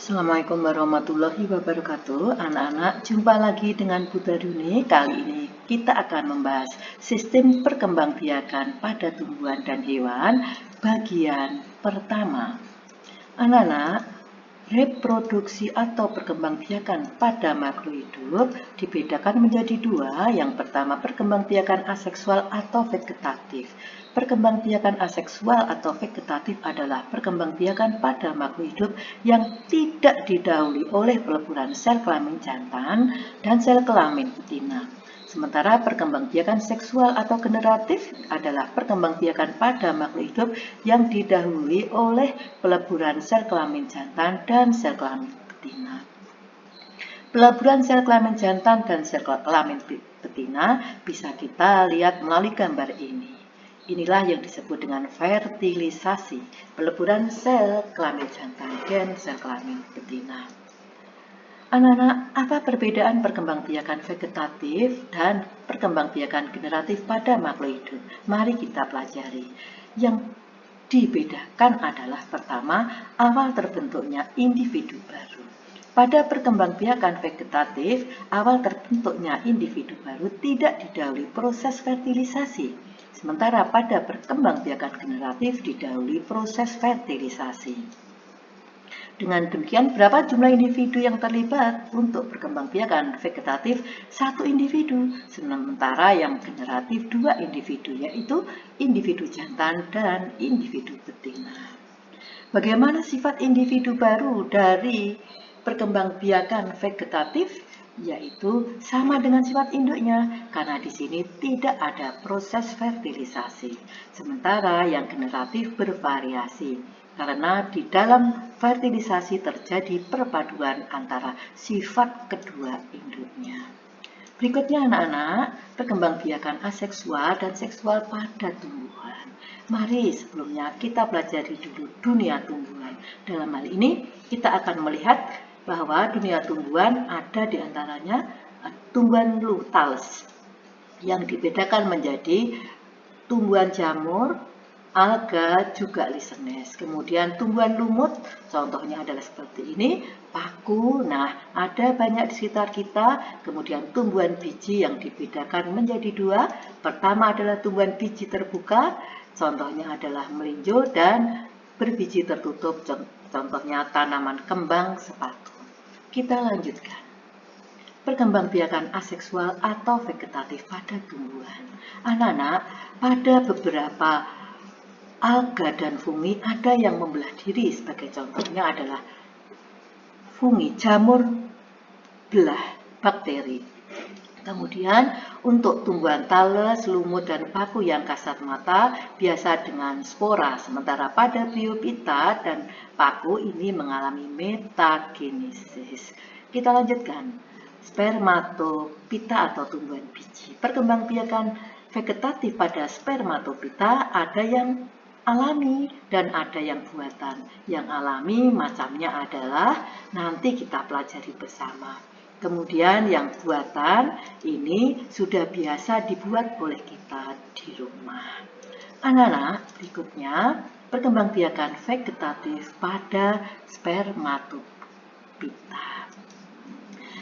Assalamualaikum warahmatullahi wabarakatuh. Anak-anak, jumpa lagi dengan Bu Daruni. Kali ini kita akan membahas sistem perkembangbiakan pada tumbuhan dan hewan bagian pertama. Anak-anak, reproduksi atau perkembangbiakan pada makhluk hidup dibedakan menjadi dua. Yang pertama, perkembangbiakan aseksual atau vegetatif. Perkembangbiakan aseksual atau vegetatif adalah perkembangbiakan pada makhluk hidup yang tidak didahului oleh peleburan sel kelamin jantan dan sel kelamin betina. Sementara perkembangbiakan seksual atau generatif adalah perkembangbiakan pada makhluk hidup yang didahului oleh peleburan sel kelamin jantan dan sel kelamin betina. Peleburan sel kelamin jantan dan sel kelamin betina bisa kita lihat melalui gambar ini. Inilah yang disebut dengan fertilisasi, peleburan sel kelamin jantan dan sel kelamin betina. Anak-anak, apa perbedaan perkembangbiakan vegetatif dan perkembangbiakan generatif pada makhluk hidup? Mari kita pelajari. Yang dibedakan adalah pertama, awal terbentuknya individu baru. Pada perkembangbiakan vegetatif, awal terbentuknya individu baru tidak didahului proses fertilisasi. Sementara pada perkembangbiakan generatif didahului proses fertilisasi. Dengan demikian, berapa jumlah individu yang terlibat untuk perkembangbiakan vegetatif? 1 individu, sementara yang generatif 2 individu, yaitu individu jantan dan individu betina. Bagaimana sifat individu baru dari perkembangbiakan vegetatif? Yaitu sama dengan sifat induknya, karena di sini tidak ada proses fertilisasi. Sementara yang generatif bervariasi, karena di dalam fertilisasi terjadi perpaduan antara sifat kedua induknya. Berikutnya anak-anak, perkembangbiakan aseksual dan seksual pada tumbuhan. Mari sebelumnya kita pelajari dulu dunia tumbuhan. Dalam hal ini kita akan melihat bahwa dunia tumbuhan ada di antaranya tumbuhan Lutales yang dibedakan menjadi tumbuhan jamur, alga, juga lisenes. Kemudian tumbuhan lumut, contohnya adalah seperti ini, paku. Nah, ada banyak di sekitar kita. Kemudian tumbuhan biji yang dibedakan menjadi dua. Pertama adalah tumbuhan biji terbuka, contohnya adalah melinjo, dan berbiji tertutup, contohnya tanaman kembang sepatu. Kita lanjutkan. Perkembangbiakan aseksual atau vegetatif pada tumbuhan. Anak-anak, pada beberapa alga dan fungi ada yang membelah diri. Sebagai contohnya adalah fungi jamur belah bakteri. Kemudian untuk tumbuhan tales, lumut, dan paku yang kasat mata biasa dengan spora. Sementara pada biopita dan paku ini mengalami metagenesis. Kita lanjutkan. Spermatopita atau tumbuhan biji. Perkembangbiakan vegetatif pada spermatopita ada yang alami dan ada yang buatan. Yang alami macamnya adalah nanti kita pelajari bersama. Kemudian yang buatan ini sudah biasa dibuat oleh kita di rumah. Anak-anak, berikutnya perkembangbiakan vegetatif pada spermatopita.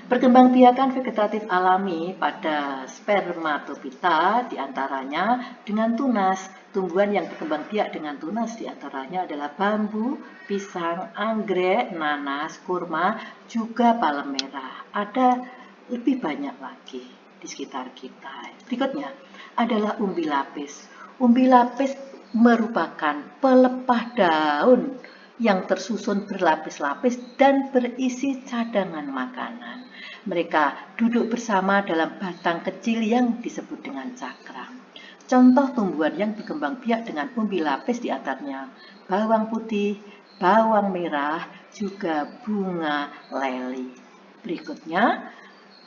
Perkembangbiakan vegetatif alami pada spermatopita diantaranya dengan tunas. Tumbuhan yang berkembang biak dengan tunas diantaranya adalah bambu, pisang, anggrek, nanas, kurma, juga palem merah. Ada lebih banyak lagi di sekitar kita. Berikutnya adalah umbi lapis. Umbi lapis merupakan pelepah daun yang tersusun berlapis-lapis dan berisi cadangan makanan. Mereka duduk bersama dalam batang kecil yang disebut dengan cakram. Contoh tumbuhan yang berkembang biak dengan umbi lapis diantaranya bawang putih, bawang merah, juga bunga leli. Berikutnya,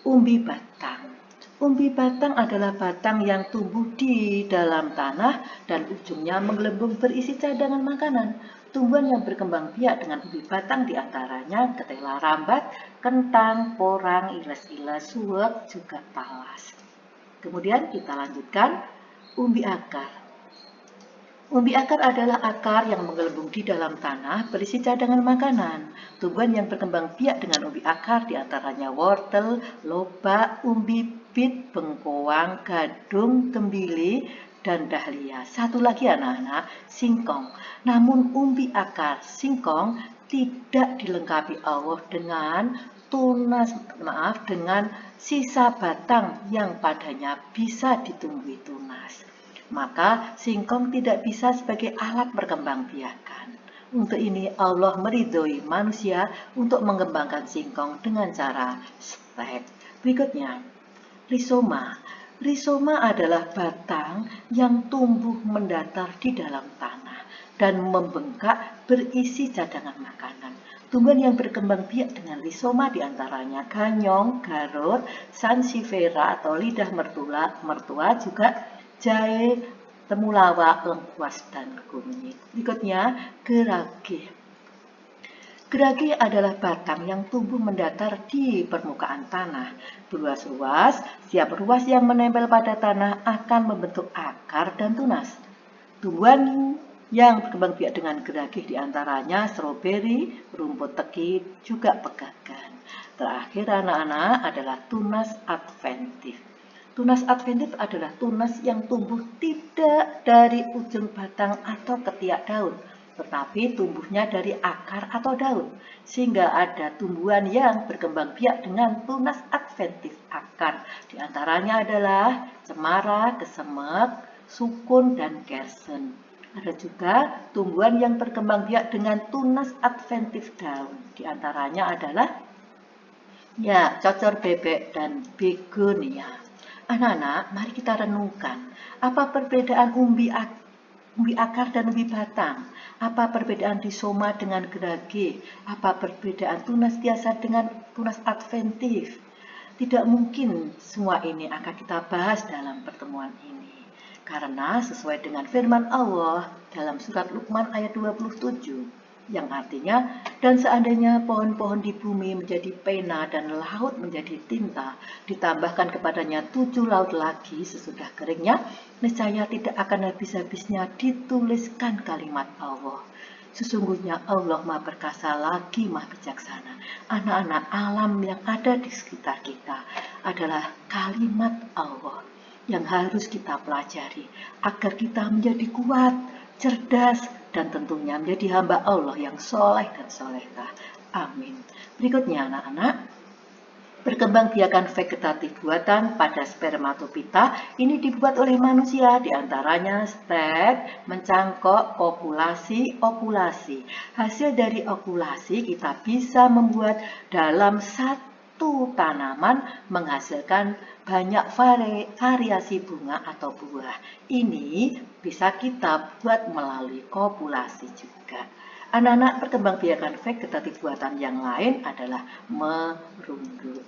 umbi batang. Umbi batang adalah batang yang tumbuh di dalam tanah dan ujungnya menggelembung berisi cadangan makanan. Tumbuhan yang berkembang biak dengan umbi batang diantaranya ketela rambat, kentang, porang, iles-iles, suwek, juga talas. Kemudian kita lanjutkan umbi akar. Umbi akar adalah akar yang menggelembung di dalam tanah berisi cadangan makanan. Tumbuhan yang berkembang biak dengan umbi akar diantaranya wortel, lobak, umbi bit, bengkoang, gadung, kembili, dan dahlia. Satu lagi anak-anak, singkong. Namun umbi akar singkong tidak dilengkapi Allah dengan dengan sisa batang yang padanya bisa ditumbuhi tunas. Maka singkong tidak bisa sebagai alat perkembangbiakan. Untuk ini Allah meridhoi manusia untuk mengembangkan singkong dengan cara stek. Berikutnya, rizoma. Rizoma adalah batang yang tumbuh mendatar di dalam tanah dan membengkak berisi cadangan makanan. Tumbuhan yang berkembang biak dengan rizoma diantaranya ganyong, garut, sansevieria atau lidah mertua juga jahe, temulawak, lengkuas, dan kunyit. Berikutnya, gerage. Gerage adalah batang yang tumbuh mendatar di permukaan tanah, berluas-luas. Setiap ruas yang menempel pada tanah akan membentuk akar dan tunas. Tumbuhan yang berkembang biak dengan gerage diantaranya stroberi, rumput teki, juga pegagan. Terakhir anak-anak adalah tunas adventif. Tunas adventif adalah tunas yang tumbuh tidak dari ujung batang atau ketiak daun, tetapi tumbuhnya dari akar atau daun, sehingga ada tumbuhan yang berkembang biak dengan tunas adventif akar. Di antaranya adalah cemara, kesemek, sukun, dan kersen. Ada juga tumbuhan yang berkembang biak dengan tunas adventif daun. Di antaranya adalah cocor bebek dan begonia. Anak-anak, mari kita renungkan. Apa perbedaan umbi akar dan umbi batang? Apa perbedaan rizoma dengan gerage? Apa perbedaan tunas biasa dengan tunas adventif? Tidak mungkin semua ini akan kita bahas dalam pertemuan ini. Karena sesuai dengan firman Allah dalam surat Luqman ayat 27, yang artinya, dan seandainya pohon-pohon di bumi menjadi pena dan laut menjadi tinta, ditambahkan kepadanya 7 laut lagi sesudah keringnya, niscaya tidak akan habis-habisnya dituliskan kalimat Allah. Sesungguhnya Allah Maha Perkasa lagi Maha Bijaksana. Anak-anak, alam yang ada di sekitar kita adalah kalimat Allah yang harus kita pelajari agar kita menjadi kuat, cerdas, dan tentunya menjadi hamba Allah yang soleh dan solehah. Amin. Berikutnya anak-anak, perkembangbiakan vegetatif buatan pada spermatopita ini dibuat oleh manusia, diantaranya stek, mencangkok, ovulasi. Hasil dari ovulasi kita bisa membuat dalam satu tanaman menghasilkan banyak variasi bunga atau buah. Ini bisa kita buat melalui kopulasi juga. Anak-anak, perkembangbiakan vegetatif buatan yang lain adalah merunduk.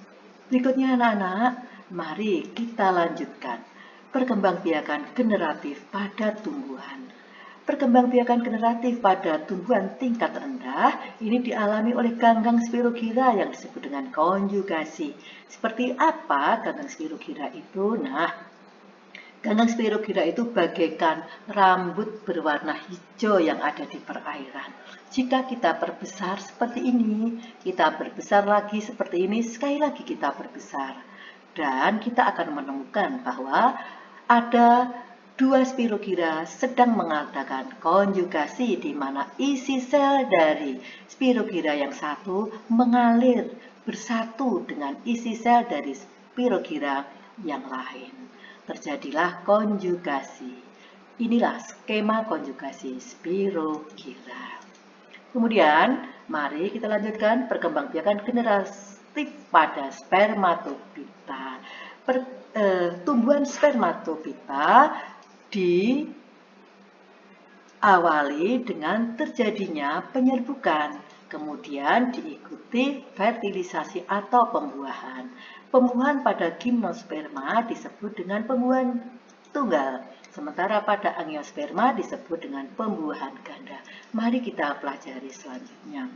Berikutnya anak-anak, mari kita lanjutkan perkembangbiakan generatif pada tumbuhan. Perkembangbiakan generatif pada tumbuhan tingkat rendah ini dialami oleh ganggang spirogyra yang disebut dengan konjugasi. Seperti apa ganggang spirogyra itu? Ganggang spirogyra itu bagaikan rambut berwarna hijau yang ada di perairan. Jika kita perbesar seperti ini, kita berbesar lagi seperti ini, sekali lagi kita berbesar. Dan kita akan menemukan bahwa ada 2 spirogyra sedang mengadakan konjugasi di mana isi sel dari spirogyra yang satu mengalir bersatu dengan isi sel dari spirogyra yang lain. Terjadilah konjugasi. Inilah skema konjugasi spirogyra. Kemudian, mari kita lanjutkan perkembangbiakan generatif pada spermatopita. Tumbuhan spermatopita diawali dengan terjadinya penyerbukan, kemudian diikuti fertilisasi atau pembuahan. Pembuahan pada gimnosperma disebut dengan pembuahan tunggal, sementara pada angiosperma disebut dengan pembuahan ganda. Mari kita pelajari selanjutnya.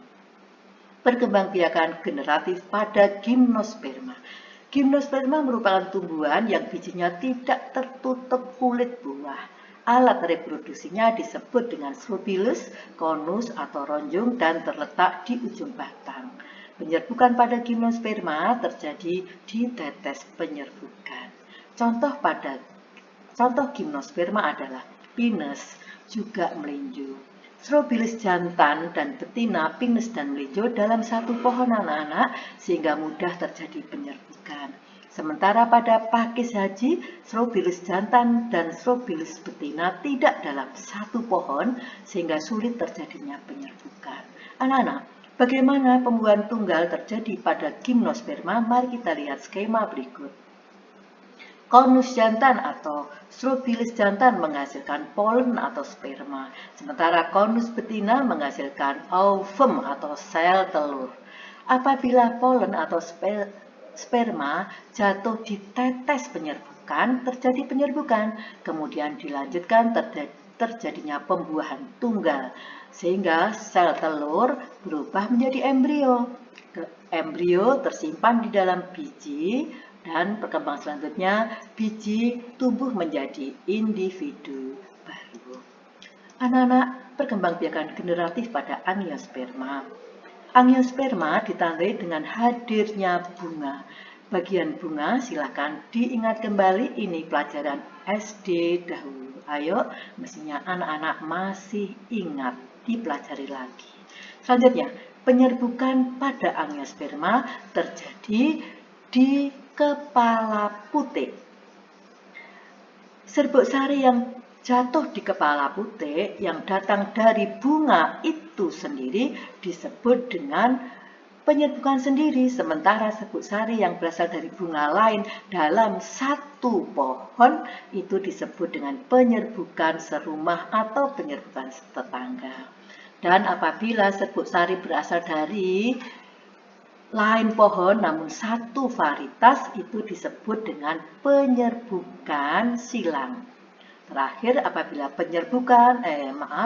Perkembangbiakan generatif pada gimnosperma. Gimnosperma merupakan tumbuhan yang bijinya tidak tertutup kulit buah. Alat reproduksinya disebut dengan strobilus, konus atau ronjong dan terletak di ujung batang. Penyerbukan pada gimnosperma terjadi di tetes penyerbukan. Contoh gimnosperma adalah pinus, juga melinjo. Strobilus jantan dan betina, pinus dan melinjo dalam satu pohon anak-anak sehingga mudah terjadi penyerbukan. Sementara pada pakis haji, strobilus jantan dan strobilus betina tidak dalam satu pohon sehingga sulit terjadinya penyerbukan. Anak-anak, bagaimana pembuahan tunggal terjadi pada gimnosperma? Mari kita lihat skema berikut. Konus jantan atau strobilus jantan menghasilkan polen atau sperma, sementara konus betina menghasilkan ovum atau sel telur. Apabila polen atau sperma jatuh di tetes penyerbukan, terjadi penyerbukan, kemudian dilanjutkan terjadinya pembuahan tunggal, sehingga sel telur berubah menjadi embrio. Embrio tersimpan di dalam biji, dan perkembangan selanjutnya biji tumbuh menjadi individu baru. Anak-anak, perkembangbiakan generatif pada angiosperma. Angiosperma ditandai dengan hadirnya bunga. Bagian bunga silakan diingat kembali, ini pelajaran SD dahulu. Ayo, mestinya anak-anak masih ingat, dipelajari lagi. Selanjutnya, penyerbukan pada angiosperma terjadi di kepala putik. Serbuk sari yang jatuh di kepala putik yang datang dari bunga itu sendiri disebut dengan penyerbukan sendiri, sementara serbuk sari yang berasal dari bunga lain dalam satu pohon itu disebut dengan penyerbukan serumah atau penyerbukan tetangga. Dan apabila serbuk sari berasal dari lain pohon namun satu varietas itu disebut dengan penyerbukan silang. Terakhir, apabila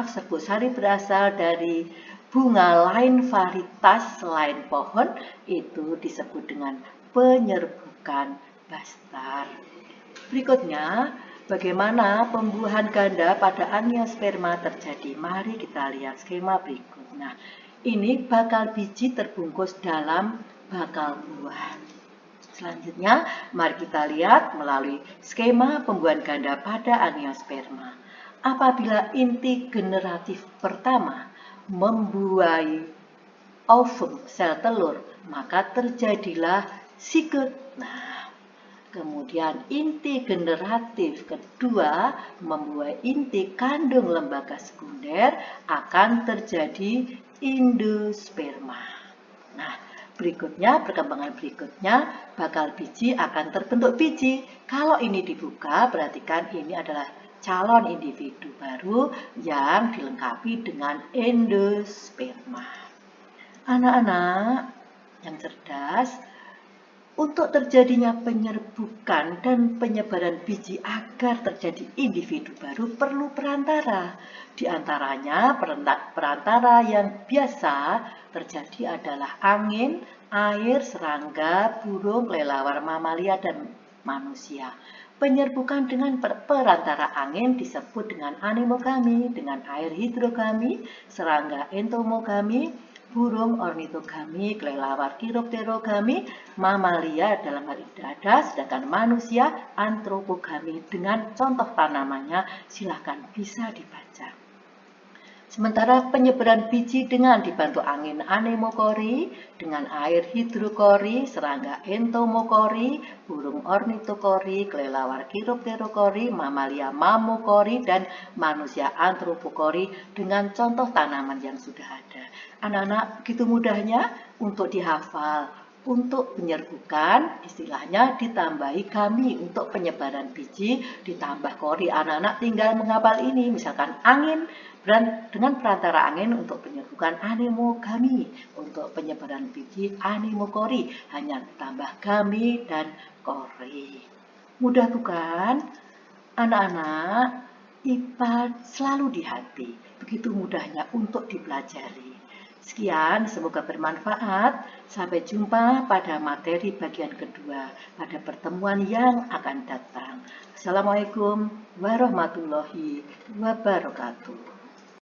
serbuk sari berasal dari bunga lain varietas lain pohon itu disebut dengan penyerbukan bastar. Berikutnya, bagaimana pembuahan ganda pada angiosperma terjadi? Mari kita lihat skema berikut. Nah, ini bakal biji terbungkus dalam bakal buah. Selanjutnya, mari kita lihat melalui skema pembuahan ganda pada angiosperma. Apabila inti generatif pertama membuai ovum sel telur, maka terjadilah sigot. Nah, kemudian inti generatif kedua membuai inti kandung lembaga sekunder, akan terjadi endosperma. Nah, perkembangan berikutnya, bakal biji akan terbentuk biji. Kalau ini dibuka, perhatikan ini adalah calon individu baru yang dilengkapi dengan endosperma. Anak-anak yang cerdas, untuk terjadinya penyerbukan dan penyebaran biji agar terjadi individu baru perlu perantara. Di antaranya perantara yang biasa terjadi adalah angin, air, serangga, burung, kelelawar, mamalia, dan manusia. Penyerbukan dengan perantara angin disebut dengan anemogami, dengan air hidrogami, serangga entomogami, burung ornitogami, kelelawar kiropterogami, mamalia dalam hal ini ada, sedangkan manusia antropogami. Dengan contoh tanamannya silahkan bisa dibaca. Sementara penyebaran biji dengan dibantu angin anemokori, dengan air hidrokori, serangga entomokori, burung ornitokori, kelelawar kiropterokori, mamalia mamokori, dan manusia antropokori dengan contoh tanaman yang sudah ada. Anak-anak, begitu mudahnya untuk dihafal. Untuk penyerbukan, istilahnya ditambahi gami. Untuk penyebaran biji, ditambah kori. Anak-anak tinggal menghafal ini. Misalkan angin, dengan perantara angin untuk penyerbukan anemogami. Untuk penyebaran biji, anemokori. Hanya ditambah gami dan kori. Mudah bukan? Anak-anak, IPA selalu di hati. Begitu mudahnya untuk dipelajari. Sekian, semoga bermanfaat. Sampai jumpa pada materi bagian kedua pada pertemuan yang akan datang. Assalamualaikum warahmatullahi wabarakatuh.